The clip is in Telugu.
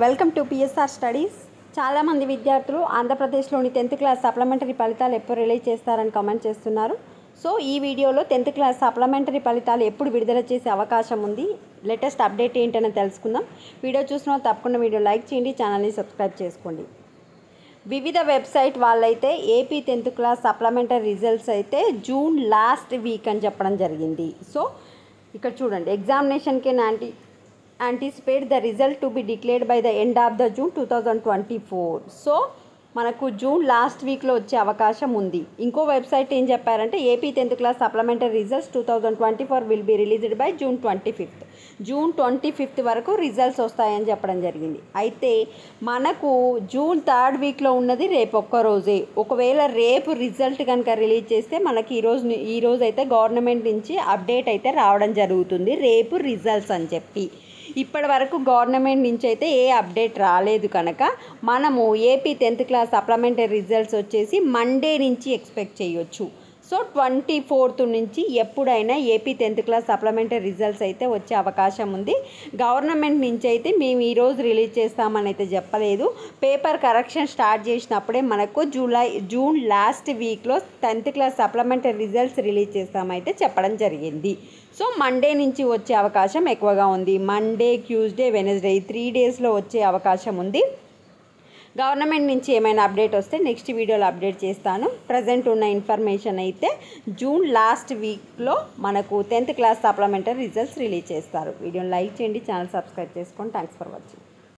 Welcome to PSR studies. చాలామంది విద్యార్థులు ఆంధ్రప్రదేశ్లోని 10th క్లాస్ సప్లిమెంటరీ ఫలితాలు ఎప్పుడు రిలీజ్ చేస్తారని కామెంట్ చేస్తున్నారు. సో ఈ వీడియోలో 10th క్లాస్ సప్లిమెంటరీ ఫలితాలు ఎప్పుడు విడుదల చేసే అవకాశం ఉంది, లేటెస్ట్ అప్డేట్ ఏంటని తెలుసుకుందాం. వీడియో చూసిన తప్పకుండా వీడియో లైక్ చేయండి, ఛానల్ని సబ్స్క్రైబ్ చేసుకోండి. వివిధ వెబ్సైట్ వాళ్ళైతే AP 10th class supplementary results అయితే జూన్ లాస్ట్ వీక్ అని చెప్పడం జరిగింది. సో ఇక్కడ చూడండి, ఎగ్జామినేషన్కి anticipate the result to be declared by the end of the June 2024. So మనకు జూన్ లాస్ట్ వీక్లో వచ్చే అవకాశం ఉంది. ఇంకో వెబ్సైట్ ఏం చెప్పారంటే AP 10th class supplementary results 2024 will be released by June 25th. June 25th వరకు రిజల్ట్స్ వస్తాయని చెప్పడం జరిగింది. అయితే మనకు జూన్ 3rd వీక్లో ఉన్నది రేపు ఒక్కరోజే. ఒకవేళ రేపు రిజల్ట్ కనుక రిలీజ్ చేస్తే మనకి ఈరోజు అయితే గవర్నమెంట్ నుంచి అప్డేట్ అయితే రావడం జరుగుతుంది, రేపు రిజల్ట్స్ అని చెప్పి. ఇప్పటి వరకు గవర్నమెంట్ నుంచి అయితే ఏ అప్డేట్ రాలేదు కనుక మనము AP 10th class supplementary results వచ్చేసి మండే నుంచి ఎక్స్పెక్ట్ చేయొచ్చు. సో 24th నుంచి ఎప్పుడైనా AP 10th class supplementary results అయితే వచ్చే అవకాశం ఉంది. గవర్నమెంట్ నుంచి అయితే మేము ఈరోజు రిలీజ్ చేస్తామని అయితే చెప్పలేదు. పేపర్ కరెక్షన్ స్టార్ట్ చేసినప్పుడే మనకు జూన్ లాస్ట్ వీక్లో 10th class supplementary results release చేస్తామైతే చెప్పడం జరిగింది. సో మండే నుంచి వచ్చే అవకాశం ఎక్కువగా ఉంది. మండే, ట్యూస్డే, వెనస్డే ఈ 3 డేస్లో వచ్చే అవకాశం ఉంది. గవర్నమెంట్ నుంచి ఏమైనా అప్డేట్ వస్తే నెక్స్ట్ వీడియోలో అప్డేట్ చేస్తాను. ప్రజెంట్ ఉన్న ఇన్ఫర్మేషన్ అయితే జూన్ లాస్ట్ వీక్లో మనకు 10th class supplementary results release చేస్తారు. వీడియోని లైక్ చేయండి, ఛానల్ సబ్స్క్రైబ్ చేసుకోండి. Thanks for watching.